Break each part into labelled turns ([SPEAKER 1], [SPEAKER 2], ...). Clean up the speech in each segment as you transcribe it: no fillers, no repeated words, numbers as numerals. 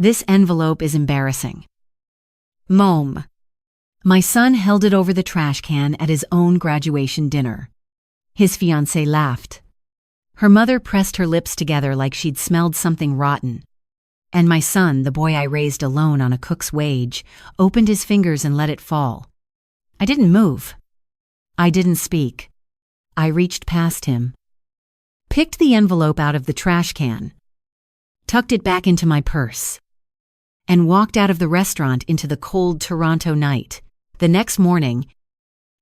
[SPEAKER 1] This envelope is embarrassing. Mom. My son held it over the trash can at his own graduation dinner. His fiancée laughed. Her mother pressed her lips together like she'd smelled something rotten. And my son, the boy I raised alone on a cook's wage, opened his fingers and let it fall. I didn't move. I didn't speak. I reached past him, picked the envelope out of the trash can, tucked it back into my purse, and walked out of the restaurant into the cold Toronto night. The next morning,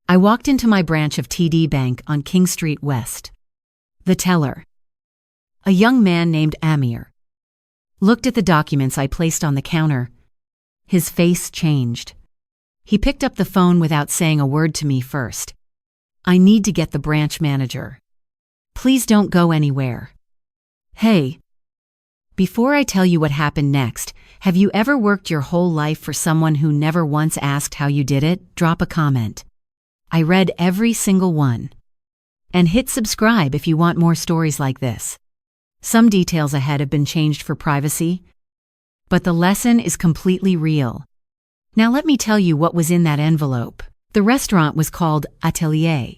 [SPEAKER 1] I walked into my branch of TD Bank on King Street West. The teller, a young man named Amir, looked at the documents I placed on the counter. His face changed. He picked up the phone without saying a word to me first. I need to get the branch manager. Please don't go anywhere. Hey. Before I tell you what happened next, have you ever worked your whole life for someone who never once asked how you did it? Drop a comment. I read every single one. And hit subscribe if you want more stories like this. Some details ahead have been changed for privacy, but the lesson is completely real. Now let me tell you what was in that envelope. The restaurant was called Atelier,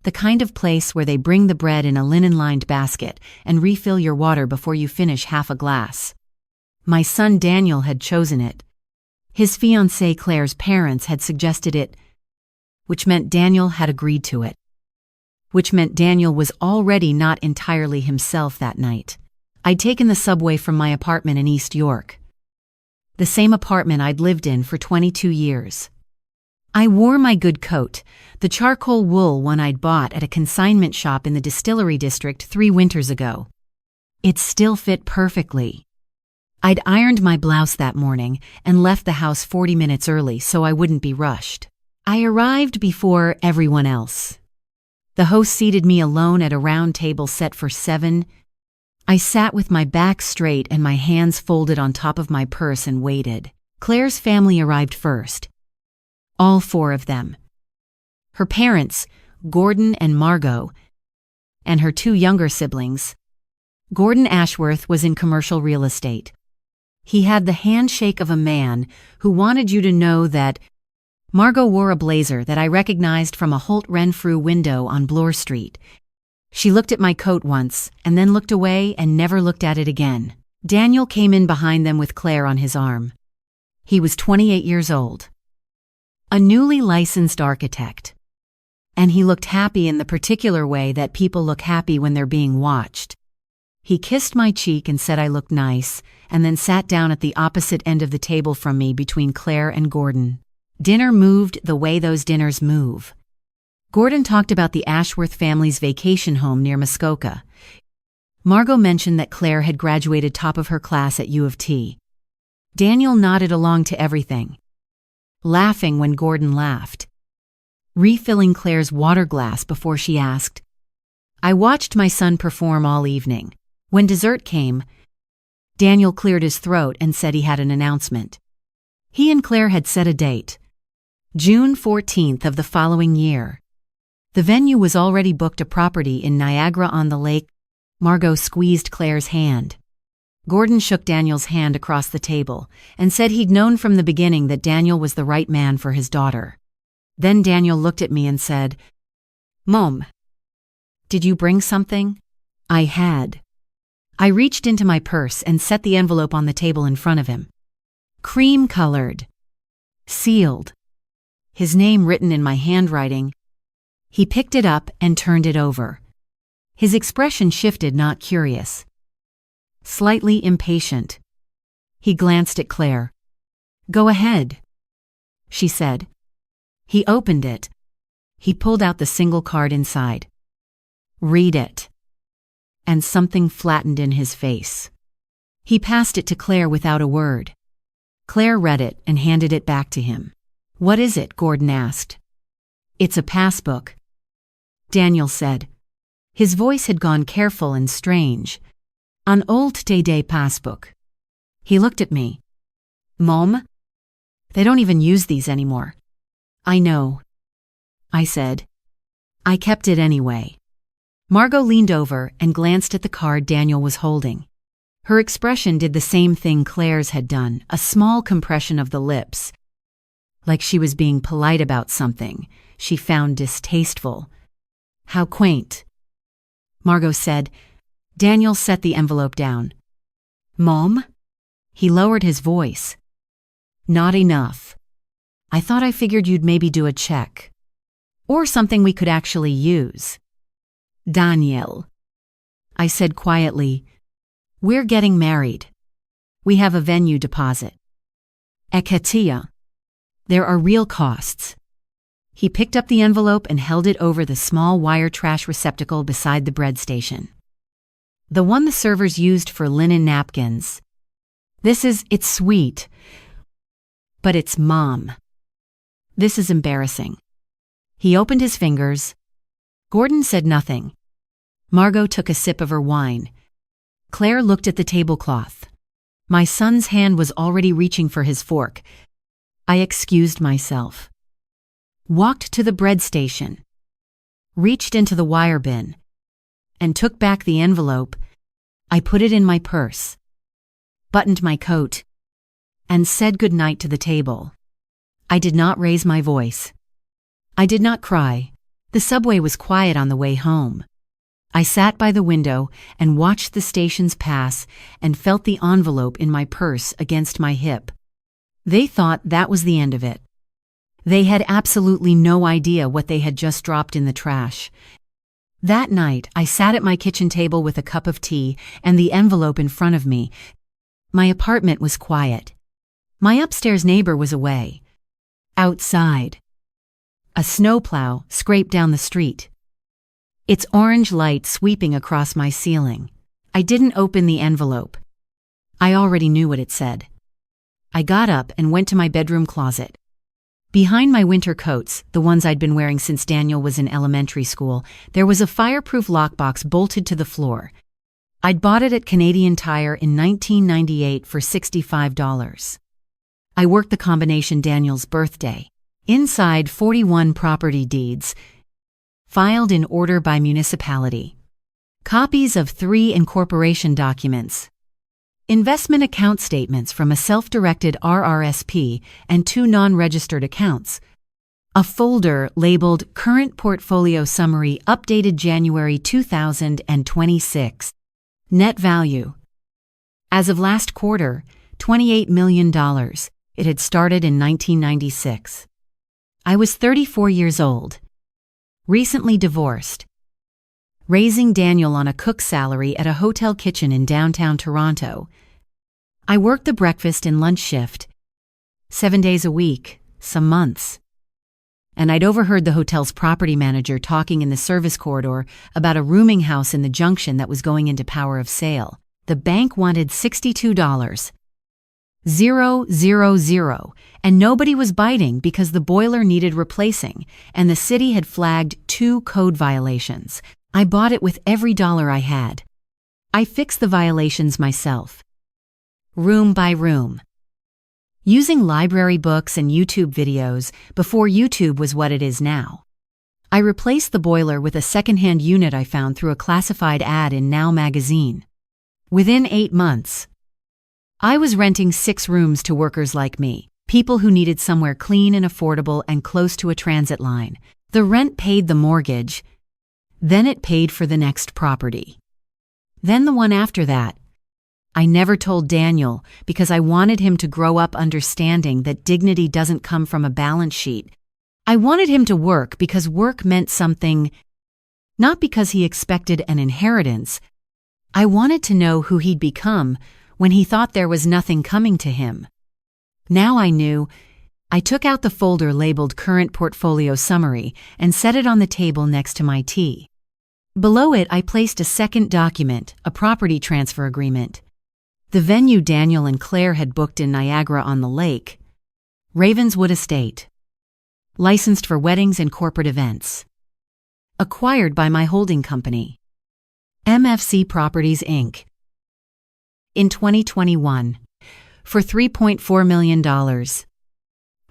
[SPEAKER 1] the kind of place where they bring the bread in a linen-lined basket and refill your water before you finish half a glass. My son Daniel had chosen it. His fiancée Claire's parents had suggested it, which meant Daniel had agreed to it. Which meant Daniel was already not entirely himself that night. I'd taken the subway from my apartment in East York, the same apartment I'd lived in for 22 years. I wore my good coat, the charcoal wool one I'd bought at a consignment shop in the Distillery District 3 winters ago. It still fit perfectly. I'd ironed my blouse that morning and left the house 40 minutes early so I wouldn't be rushed. I arrived before everyone else. The host seated me alone at a round table set for 7. I sat with my back straight and my hands folded on top of my purse and waited. Claire's family arrived first. All 4 of them. Her parents, Gordon and Margot, and her 2 younger siblings. Gordon Ashworth was in commercial real estate. He had the handshake of a man who wanted you to know that. Margot wore a blazer that I recognized from a Holt Renfrew window on Bloor Street. She looked at my coat once and then looked away and never looked at it again. Daniel came in behind them with Claire on his arm. He was 28 years old. A newly licensed architect. And he looked happy in the particular way that people look happy when they're being watched. He kissed my cheek and said I looked nice, and then sat down at the opposite end of the table from me between Claire and Gordon. Dinner moved the way those dinners move. Gordon talked about the Ashworth family's vacation home near Muskoka. Margot mentioned that Claire had graduated top of her class at U of T. Daniel nodded along to everything, laughing when Gordon laughed, refilling Claire's water glass before she asked. I watched my son perform all evening. When dessert came, Daniel cleared his throat and said he had an announcement. He and Claire had set a date, June 14th of the following year. The venue was already booked, a property in Niagara-on-the-Lake. Margot squeezed Claire's hand. Gordon shook Daniel's hand across the table and said he'd known from the beginning that Daniel was the right man for his daughter. Then Daniel looked at me and said, Mom, did you bring something? I had. I reached into my purse and set the envelope on the table in front of him. Cream-colored. Sealed. His name written in my handwriting. He picked it up and turned it over. His expression shifted, not curious, slightly impatient. He glanced at Claire. Go ahead, she said. He opened it. He pulled out the single card inside. Read it. And something flattened in his face. He passed it to Claire without a word. Claire read it and handed it back to him. What is it? Gordon asked. It's a passbook, Daniel said. His voice had gone careful and strange. An old TD passbook. He looked at me. Mom? They don't even use these anymore. I know, I said. I kept it anyway. Margot leaned over and glanced at the card Daniel was holding. Her expression did the same thing Claire's had done, a small compression of the lips, like she was being polite about something she found distasteful. "How quaint," Margot said. Daniel set the envelope down. "Mom?" He lowered his voice. "Not enough. I thought I figured you'd maybe do a check. Or something we could actually use." "Daniel," I said quietly, "we're getting married. We have a venue deposit. Ekatia. There are real costs." He picked up the envelope and held it over the small wire trash receptacle beside the bread station. The one the servers used for linen napkins. It's sweet. But it's Mom. This is embarrassing." He opened his fingers. Gordon said nothing. Margot took a sip of her wine. Claire looked at the tablecloth. My son's hand was already reaching for his fork. I excused myself. Walked to the bread station. Reached into the wire bin. And took back the envelope. I put it in my purse. Buttoned my coat. And said goodnight to the table. I did not raise my voice. I did not cry. The subway was quiet on the way home. I sat by the window and watched the stations pass and felt the envelope in my purse against my hip. They thought that was the end of it. They had absolutely no idea what they had just dropped in the trash. That night, I sat at my kitchen table with a cup of tea and the envelope in front of me. My apartment was quiet. My upstairs neighbor was away. Outside. A snowplow scraped down the street. Its orange light sweeping across my ceiling. I didn't open the envelope. I already knew what it said. I got up and went to my bedroom closet. Behind my winter coats, the ones I'd been wearing since Daniel was in elementary school, there was a fireproof lockbox bolted to the floor. I'd bought it at Canadian Tire in 1998 for $65. I worked the combination Daniel's birthday. Inside 41 property deeds, filed in order by municipality. Copies of 3 incorporation documents. Investment account statements from a self-directed RRSP and 2 non-registered accounts. A folder labeled Current Portfolio Summary updated January 2026. Net value. As of last quarter, $28 million. It had started in 1996. I was 34 years old. Recently divorced. Raising Daniel on a cook salary at a hotel kitchen in downtown Toronto. I worked the breakfast and lunch shift. 7 days a week, some months. And I'd overheard the hotel's property manager talking in the service corridor about a rooming house in the Junction that was going into power of sale. The bank wanted $62. 000, and nobody was biting because the boiler needed replacing, and the city had flagged 2 code violations. I bought it with every dollar I had. I fixed the violations myself. Room by room. Using library books and YouTube videos before YouTube was what it is now. I replaced the boiler with a secondhand unit I found through a classified ad in Now magazine. Within 8 months, I was renting 6 rooms to workers like me, people who needed somewhere clean and affordable and close to a transit line. The rent paid the mortgage, then it paid for the next property. Then the one after that. I never told Daniel because I wanted him to grow up understanding that dignity doesn't come from a balance sheet. I wanted him to work because work meant something, not because he expected an inheritance. I wanted to know who he'd become when he thought there was nothing coming to him. Now I knew. I took out the folder labeled Current Portfolio Summary and set it on the table next to my tea. Below it, I placed a second document, a property transfer agreement. The venue Daniel and Claire had booked in Niagara-on-the-Lake, Ravenswood Estate. Licensed for weddings and corporate events. Acquired by my holding company, MFC Properties, Inc. In 2021, for $3.4 million.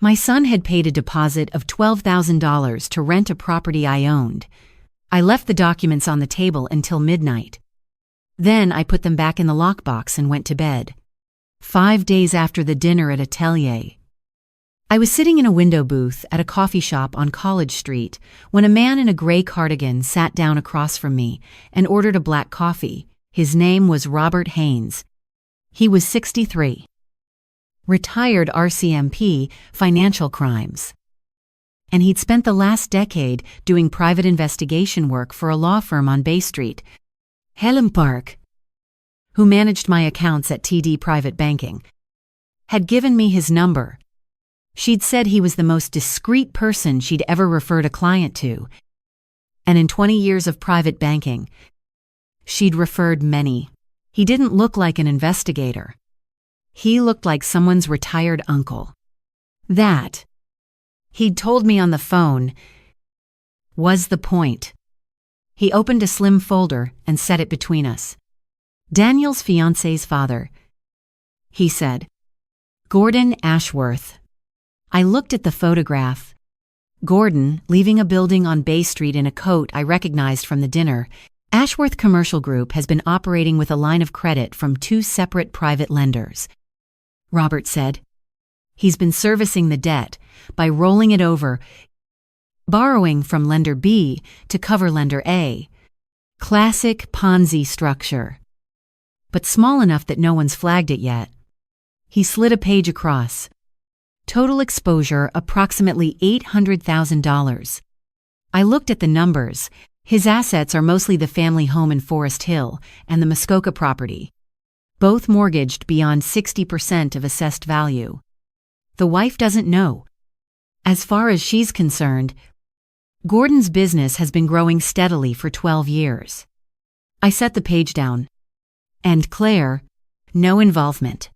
[SPEAKER 1] My son had paid a deposit of $12,000 to rent a property I owned. I left the documents on the table until midnight. Then I put them back in the lockbox and went to bed. 5 days after the dinner at Atelier, I was sitting in a window booth at a coffee shop on College Street when a man in a gray cardigan sat down across from me and ordered a black coffee. His name was Robert Haynes. He was 63. Retired RCMP, financial crimes. And he'd spent the last decade doing private investigation work for a law firm on Bay Street, Helen Park, who managed my accounts at TD Private Banking, had given me his number. She'd said he was the most discreet person she'd ever referred a client to, and in 20 years of private banking, she'd referred many. He didn't look like an investigator. He looked like someone's retired uncle. That, he'd told me on the phone, was the point. He opened a slim folder and set it between us. Daniel's fiancée's father, he said. Gordon Ashworth. I looked at the photograph. Gordon, leaving a building on Bay Street in a coat I recognized from the dinner. Ashworth Commercial Group has been operating with a line of credit from 2 separate private lenders, Robert said. He's been servicing the debt by rolling it over, borrowing from lender B to cover lender A. Classic Ponzi structure, but small enough that no one's flagged it yet. He slid a page across. Total exposure approximately $800,000. I looked at the numbers. His assets are mostly the family home in Forest Hill and the Muskoka property, both mortgaged beyond 60% of assessed value. The wife doesn't know. As far as she's concerned, Gordon's business has been growing steadily for 12 years. I set the page down. And Claire, no involvement.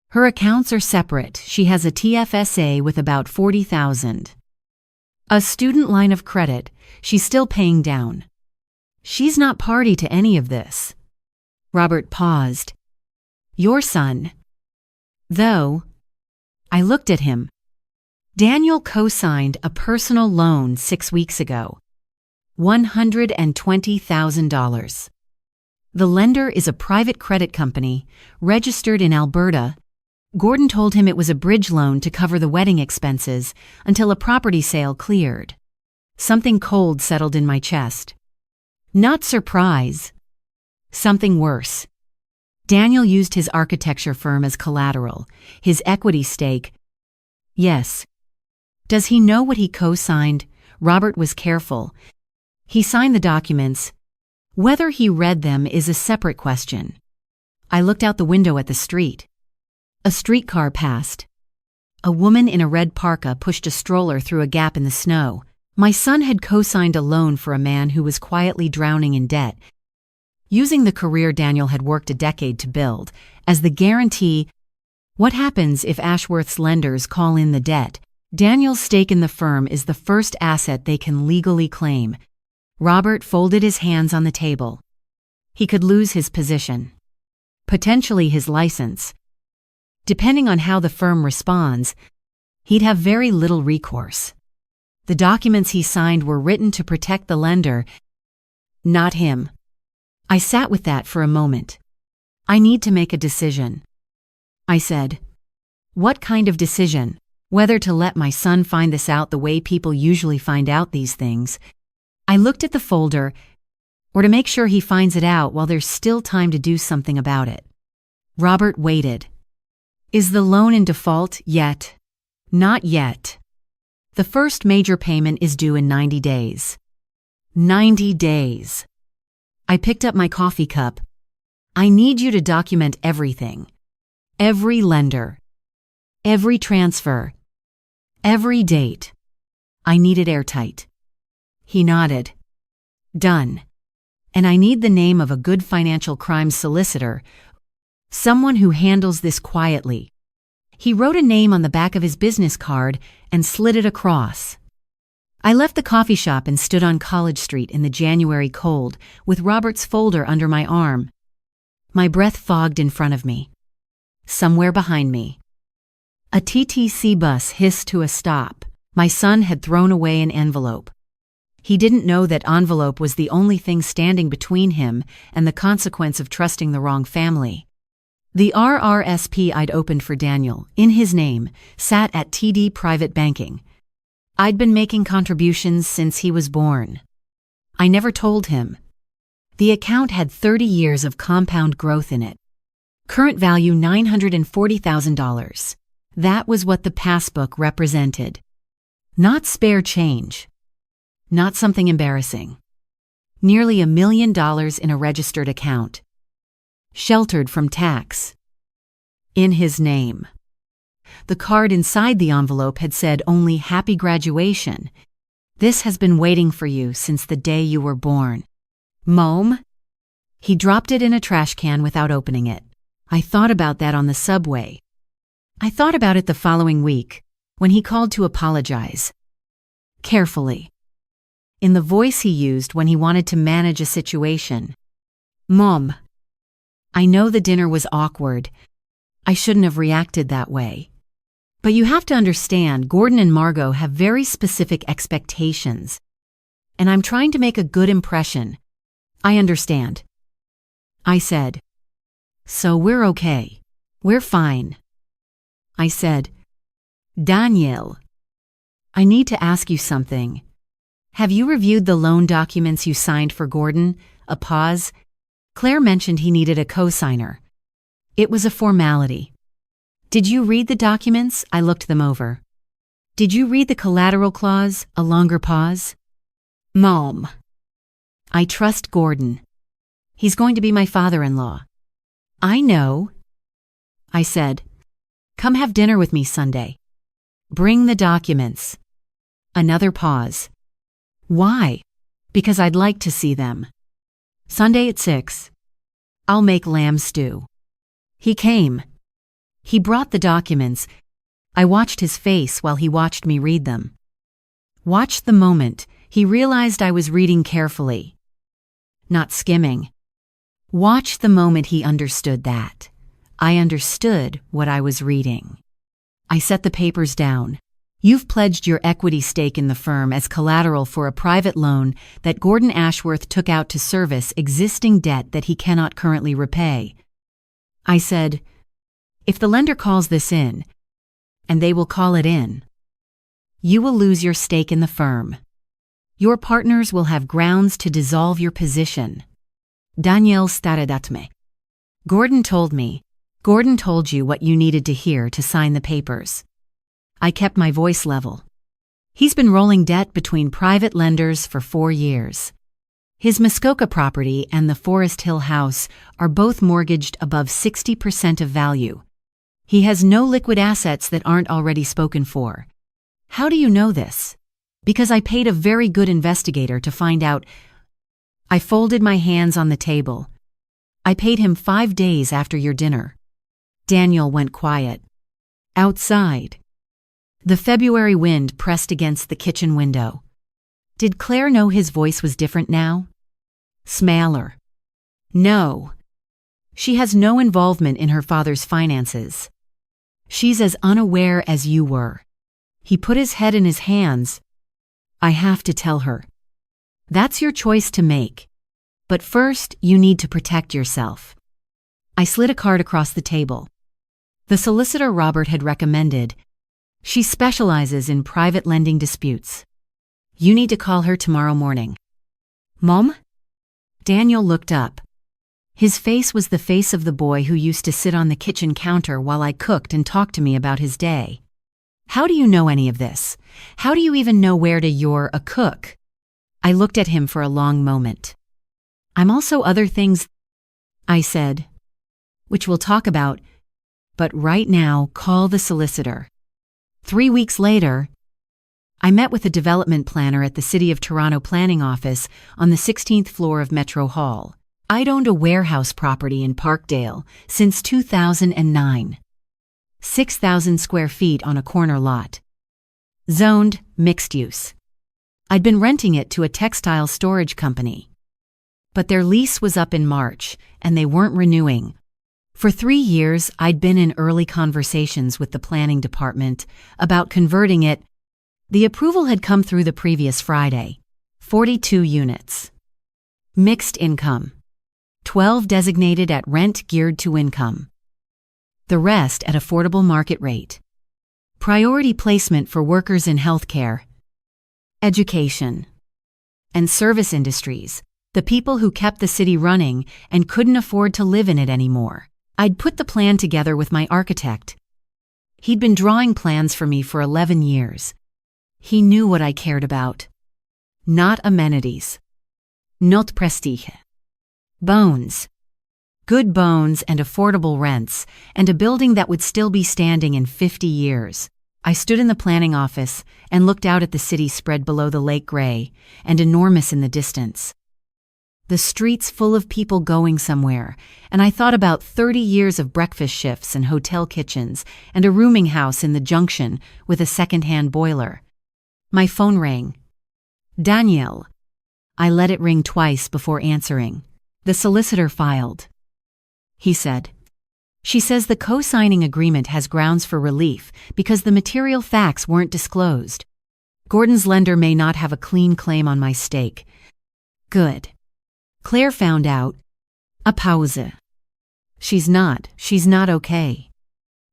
[SPEAKER 1] Her accounts are separate. She has a TFSA with about $40,000. A student line of credit she's still paying down. She's not party to any of this. Robert paused. Your son. Though, I looked at him. Daniel co-signed a personal loan 6 weeks ago. $120,000. The lender is a private credit company, registered in Alberta. Gordon told him it was a bridge loan to cover the wedding expenses until a property sale cleared. Something cold settled in my chest. Not surprise. Something worse. Daniel used his architecture firm as collateral, his equity stake. Yes. Does he know what he co-signed? Robert was careful. He signed the documents. Whether he read them is a separate question. I looked out the window at the street. A streetcar passed. A woman in a red parka pushed a stroller through a gap in the snow. My son had co-signed a loan for a man who was quietly drowning in debt, using the career Daniel had worked a decade to build as the guarantee. What happens if Ashworth's lenders call in the debt? Daniel's stake in the firm is the first asset they can legally claim. Robert folded his hands on the table. He could lose his position, potentially his license. Depending on how the firm responds, he'd have very little recourse. The documents he signed were written to protect the lender, not him. I sat with that for a moment. I need to make a decision, I said. What kind of decision? Whether to let my son find this out the way people usually find out these things. I looked at the folder, or to make sure he finds it out while there's still time to do something about it. Robert waited. Is the loan in default yet? Not yet. The first major payment is due in 90 days. 90 days. I picked up my coffee cup. I need you to document everything. Every lender. Every transfer. Every date. I need it airtight. He nodded. Done. And I need the name of a good financial crimes solicitor, someone who handles this quietly. He wrote a name on the back of his business card and slid it across. I left the coffee shop and stood on College Street in the January cold with Robert's folder under my arm. My breath fogged in front of me. Somewhere behind me, a TTC bus hissed to a stop. My son had thrown away an envelope. He didn't know that envelope was the only thing standing between him and the consequence of trusting the wrong family. The RRSP I'd opened for Daniel, in his name, sat at TD Private Banking. I'd been making contributions since he was born. I never told him. The account had 30 years of compound growth in it. Current value $940,000. That was what the passbook represented. Not spare change. Not something embarrassing. Nearly $1 million in a registered account. Sheltered from tax. In his name. The card inside the envelope had said only "Happy Graduation. This has been waiting for you since the day you were born. Mom?" He dropped it in a trash can without opening it. I thought about that on the subway. I thought about it the following week, when he called to apologize. Carefully. In the voice he used when he wanted to manage a situation. "Mom, I know the dinner was awkward. I shouldn't have reacted that way. But you have to understand, Gordon and Margot have very specific expectations. And I'm trying to make a good impression. I understand." I said. "So we're okay. We're fine." I said, "Daniel, I need to ask you something. Have you reviewed the loan documents you signed for Gordon?" A pause. Claire mentioned he needed a co-signer. It was a formality. "Did you read the documents?" I looked them over. "Did you read the collateral clause?" A longer pause. "Mom, I trust Gordon. He's going to be my father-in-law." "I know." I said, "Come have dinner with me Sunday. Bring the documents." Another pause. "Why?" "Because I'd like to see them." "Sunday at 6. I'll make lamb stew." He came. He brought the documents. I watched his face while he watched me read them. Watched the moment he realized I was reading carefully. Not skimming. Watched the moment he understood that. I understood what I was reading. I set the papers down. "You've pledged your equity stake in the firm as collateral for a private loan that Gordon Ashworth took out to service existing debt that he cannot currently repay." I said, "If the lender calls this in, and they will call it in, you will lose your stake in the firm. Your partners will have grounds to dissolve your position." Daniel stared at me. "Gordon told me. Gordon told you what you needed to hear to sign the papers." I kept my voice level. "He's been rolling debt between private lenders for 4 years. His Muskoka property and the Forest Hill house are both mortgaged above 60% of value. He has no liquid assets that aren't already spoken for." "How do you know this?" "Because I paid a very good investigator to find out." I folded my hands on the table. "I paid him 5 days after your dinner." Daniel went quiet. Outside. The February wind pressed against the kitchen window. Did Claire know his voice was different now? Smaller. No. She has no involvement in her father's finances. She's as unaware as you were. He put his head in his hands. "I have to tell her." "That's your choice to make. But first, you need to protect yourself." I slid a card across the table. The solicitor Robert had recommended. She specializes in private lending disputes. You need to call her tomorrow morning. "Mom?" Daniel looked up. His face was the face of the boy who used to sit on the kitchen counter while I cooked and talk to me about his day. "How do you know any of this? How do you even know where you're a cook?" I looked at him for a long moment. "I'm also other things," I said, "which we'll talk about, but right now call the solicitor." 3 weeks later, I met with a development planner at the City of Toronto Planning Office on the 16th floor of Metro Hall. I'd owned a warehouse property in Parkdale since 2009. 6,000 square feet on a corner lot. Zoned mixed use. I'd been renting it to a textile storage company. But their lease was up in March, and they weren't renewing. For 3 years, I'd been in early conversations with the planning department about converting it. The approval had come through the previous Friday. 42 units. Mixed income. 12 designated at rent geared to income. The rest at affordable market rate. Priority placement for workers in healthcare, education, and service industries, the people who kept the city running and couldn't afford to live in it anymore. I'd put the plan together with my architect. He'd been drawing plans for me for 11 years. He knew what I cared about. Not amenities. Not prestige. Bones. Good bones and affordable rents, and a building that would still be standing in 50 years. I stood in the planning office and looked out at the city spread below the lake gray and enormous in the distance. The streets full of people going somewhere, and I thought about 30 years of breakfast shifts and hotel kitchens and a rooming house in the junction with a second-hand boiler. My phone rang. Danielle. I let it ring twice before answering. The solicitor filed. He said, "She says the co-signing agreement has grounds for relief because the material facts weren't disclosed. Gordon's lender may not have a clean claim on my stake." Good. Claire found out. A pause. She's not okay.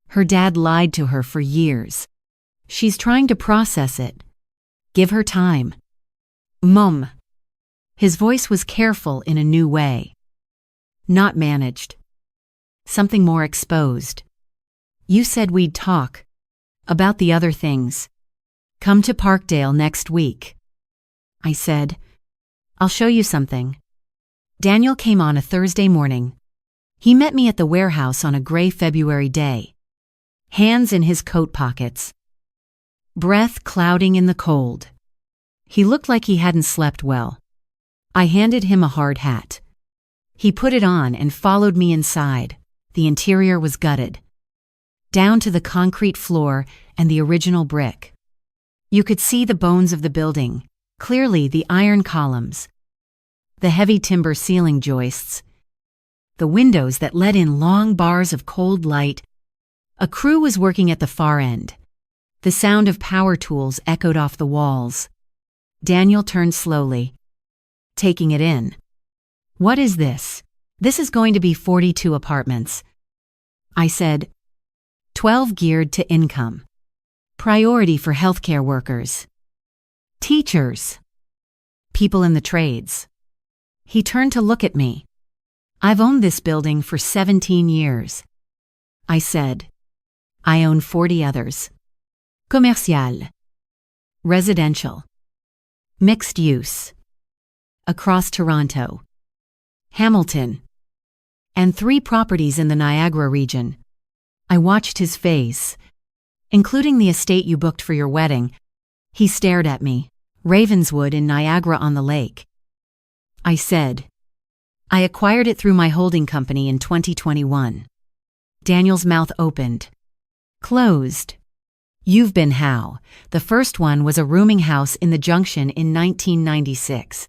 [SPEAKER 1] Her dad lied to her for years. She's trying to process it. Give her time. Mom. His voice was careful in a new way. Not managed. Something more exposed. You said we'd talk. About the other things. Come to Parkdale next week. I said, I'll show you something. Daniel came on a Thursday morning. He met me at the warehouse on a gray February day. Hands in his coat pockets. Breath clouding in the cold. He looked like he hadn't slept well. I handed him a hard hat. He put it on and followed me inside. The interior was gutted. Down to the concrete floor and the original brick. You could see the bones of the building, clearly the iron columns, the heavy timber ceiling joists, the windows that let in long bars of cold light. A crew was working at the far end. The sound of power tools echoed off the walls. Daniel turned slowly, taking it in. What is this? This is going to be 42 apartments. I said, 12 geared to income. Priority for healthcare workers. Teachers. People in the trades. He turned to look at me. I've owned this building for 17 years. I said, I own 40 others. Commercial. Residential. Mixed use. Across Toronto. Hamilton. And 3 properties in the Niagara region. I watched his face. Including the estate you booked for your wedding. He stared at me. Ravenswood in Niagara-on-the-Lake. I said, I acquired it through my holding company in 2021. Daniel's mouth opened. Closed. You've been how? The first one was a rooming house in the Junction in 1996.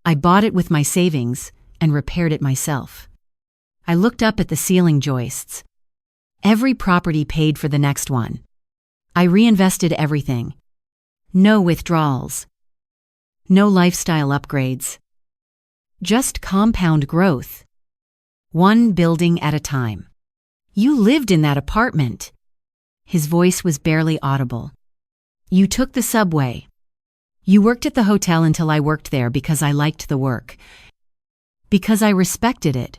[SPEAKER 1] I bought it with my savings and repaired it myself. I looked up at the ceiling joists. Every property paid for the next one. I reinvested everything. No withdrawals. No lifestyle upgrades. Just compound growth. One building at a time. You lived in that apartment. His voice was barely audible. You took the subway. You worked at the hotel until I worked there because I liked the work. Because I respected it.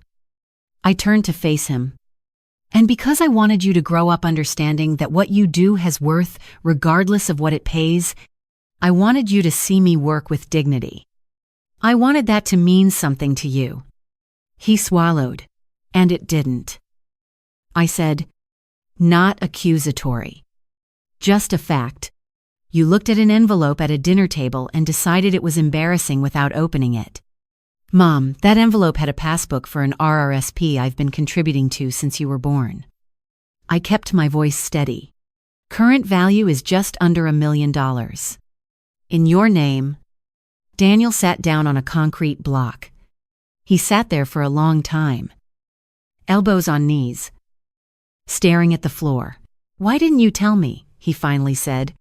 [SPEAKER 1] I turned to face him. And because I wanted you to grow up understanding that what you do has worth regardless of what it pays, I wanted you to see me work with dignity. I wanted that to mean something to you. He swallowed, and it didn't. I said, not accusatory. Just a fact. You looked at an envelope at a dinner table and decided it was embarrassing without opening it. Mom, that envelope had a passbook for an RRSP I've been contributing to since you were born. I kept my voice steady. Current value is just under $1 million. In your name. Daniel sat down on a concrete block. He sat there for a long time. Elbows on knees. Staring at the floor. Why didn't you tell me? He finally said.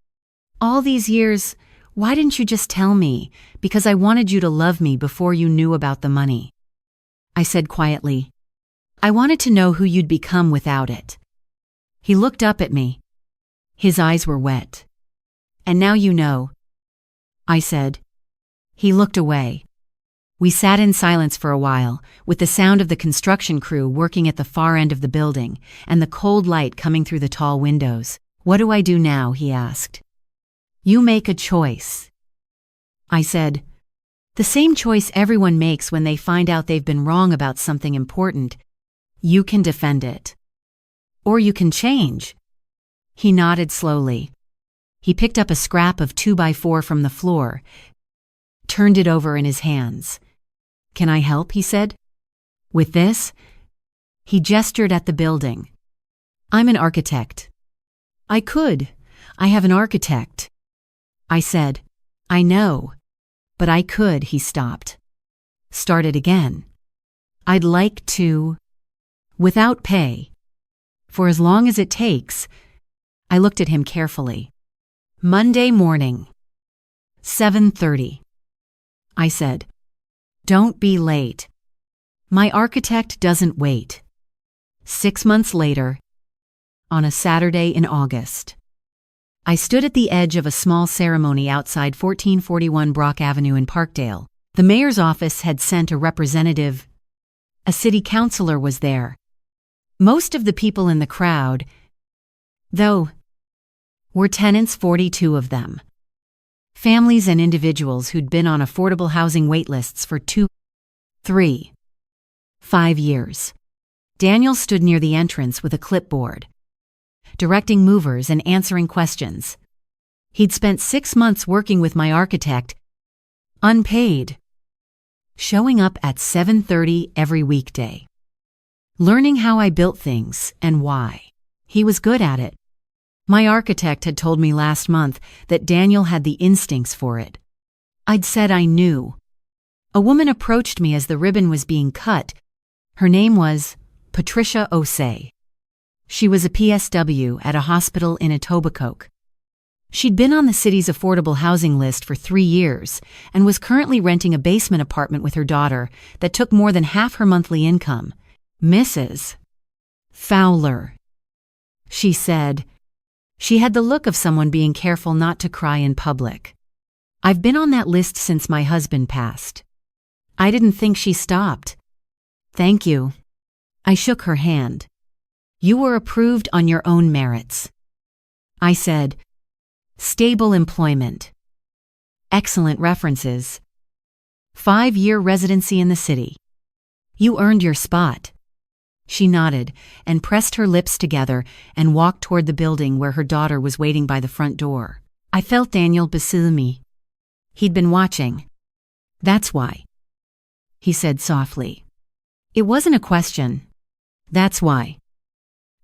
[SPEAKER 1] All these years, Why didn't you just tell me? Because I wanted you to love me before you knew about the money. I said quietly, I wanted to know who you'd become without it. He looked up at me. His eyes were wet. And now you know, I said. He looked away. We sat in silence for a while, with the sound of the construction crew working at the far end of the building, and the cold light coming through the tall windows. What do I do now? He asked. You make a choice. I said, the same choice everyone makes when they find out they've been wrong about something important. You can defend it. Or you can change. He nodded slowly. He picked up a scrap of 2x4 from the floor, turned it over in his hands. Can I help? He said. With this? He gestured at the building. I'm an architect. I could. I have an architect. I said, I know. But I could. He stopped. Started again. I'd like to. Without pay. For as long as it takes. I looked at him carefully. Monday morning. 7:30. I said, don't be late. My architect doesn't wait. 6 months later, on a Saturday in August, I stood at the edge of a small ceremony outside 1441 Brock Avenue in Parkdale. The mayor's office had sent a representative. A city councilor was there. Most of the people in the crowd, though, were tenants, 42 of them. Families and individuals who'd been on affordable housing waitlists for 2, 3, 5 years. Daniel stood near the entrance with a clipboard, directing movers and answering questions. He'd spent 6 months working with my architect, unpaid, showing up at 7:30 every weekday, learning how I built things and why. He was good at it. My architect had told me last month that Daniel had the instincts for it. I'd said I knew. A woman approached me as the ribbon was being cut. Her name was Patricia Osei. She was a PSW at a hospital in Etobicoke. She'd been on the city's affordable housing list for 3 years and was currently renting a basement apartment with her daughter that took more than half her monthly income. Mrs. Fowler, she said. She had the look of someone being careful not to cry in public. I've been on that list since my husband passed. I didn't think she stopped. Thank you. I shook her hand. You were approved on your own merits. I said, stable employment, excellent references, 5-year residency in the city. You earned your spot. She nodded and pressed her lips together and walked toward the building where her daughter was waiting by the front door. I felt Daniel beside me. He'd been watching. That's why, he said softly. It wasn't a question. That's why.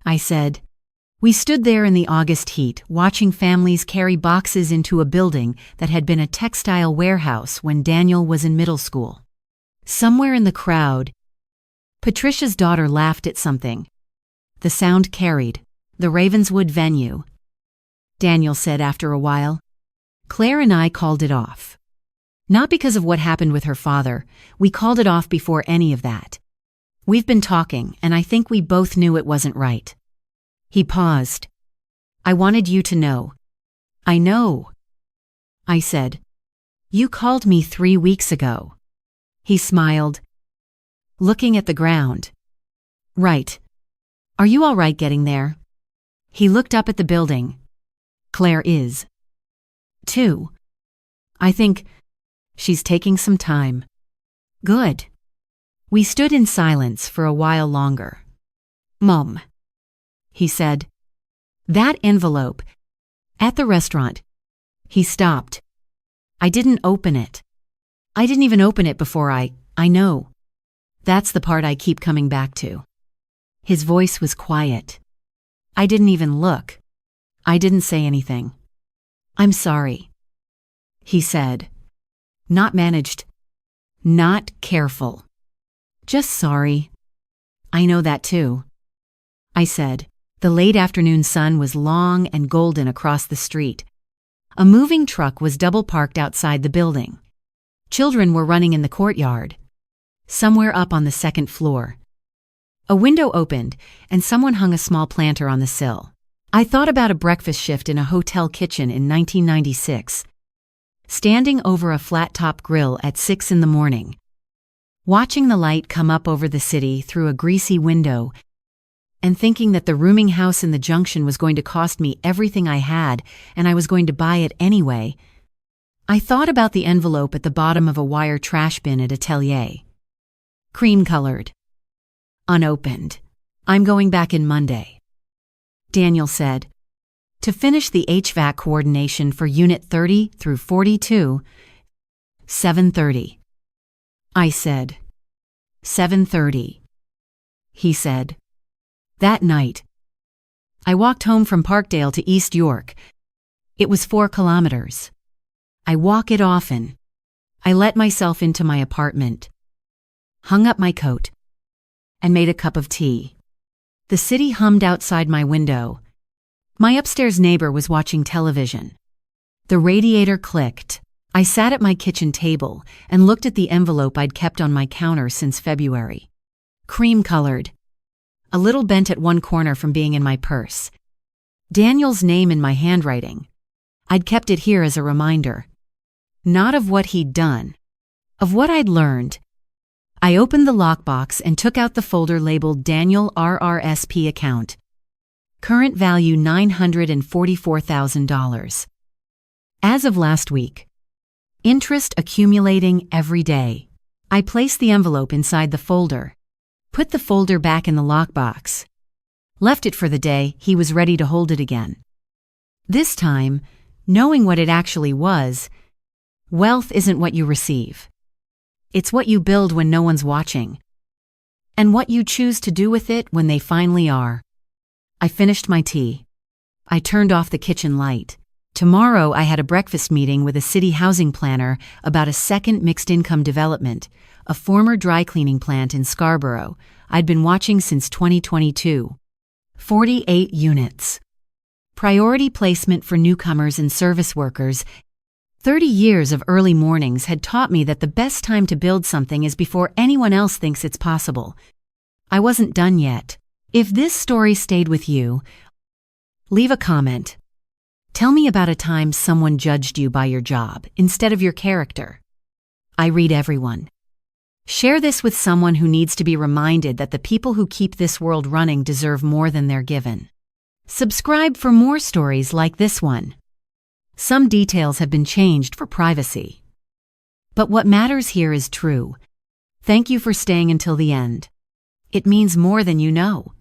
[SPEAKER 1] I said. We stood there in the August heat, watching families carry boxes into a building that had been a textile warehouse when Daniel was in middle school. Somewhere in the crowd, Patricia's daughter laughed at something. The sound carried. The Ravenswood venue. Daniel said after a while. Claire and I called it off. Not because of what happened with her father. We called it off before any of that. We've been talking, and I think we both knew it wasn't right. He paused. I wanted you to know. I know. I said. You called me 3 weeks ago. He smiled, looking at the ground. Right. Are you all right getting there? He looked up at the building. Claire is. Too. I think she's taking some time. Good. We stood in silence for a while longer. Mom, he said. That envelope. At the restaurant. He stopped. I didn't open it. I didn't even open it before I know. That's the part I keep coming back to. His voice was quiet. I didn't even look. I didn't say anything. I'm sorry, he said. Not managed. Not careful. Just sorry. I know that too. I said. The late afternoon sun was long and golden across the street. A moving truck was double parked outside the building. Children were running in the courtyard. Somewhere up on the second floor. A window opened, and someone hung a small planter on the sill. I thought about a breakfast shift in a hotel kitchen in 1996. Standing over a flat-top grill at 6 in the morning. Watching the light come up over the city through a greasy window, and thinking that the rooming house in the junction was going to cost me everything I had, and I was going to buy it anyway. I thought about the envelope at the bottom of a wire trash bin at Atelier. Cream-colored. Unopened. I'm going back in Monday. Daniel said. To finish the HVAC coordination for Unit 30 through 42, 7:30. I said. 7:30. He said. That night, I walked home from Parkdale to East York. It was 4 kilometers. I walk it often. I let myself into my apartment, hung up my coat, and made a cup of tea. The city hummed outside my window. My upstairs neighbor was watching television. The radiator clicked. I sat at my kitchen table and looked at the envelope I'd kept on my counter since February. Cream-colored. A little bent at one corner from being in my purse. Daniel's name in my handwriting. I'd kept it here as a reminder. Not of what he'd done, of what I'd learned. I opened the lockbox and took out the folder labeled Daniel RRSP account. Current value $944,000. As of last week. Interest accumulating every day. I placed the envelope inside the folder. Put the folder back in the lockbox. Left it for the day he was ready to hold it again. This time, knowing what it actually was, wealth isn't what you receive. It's what you build when no one's watching. And what you choose to do with it when they finally are. I finished my tea. I turned off the kitchen light. Tomorrow I had a breakfast meeting with a city housing planner about a second mixed-income development, a former dry cleaning plant in Scarborough I'd been watching since 2022. 48 units. Priority placement for newcomers and service workers. 30 years of early mornings had taught me that the best time to build something is before anyone else thinks it's possible. I wasn't done yet. If this story stayed with you, leave a comment. Tell me about a time someone judged you by your job instead of your character. I read everyone. Share this with someone who needs to be reminded that the people who keep this world running deserve more than they're given. Subscribe for more stories like this one. Some details have been changed for privacy. But what matters here is true. Thank you for staying until the end. It means more than you know.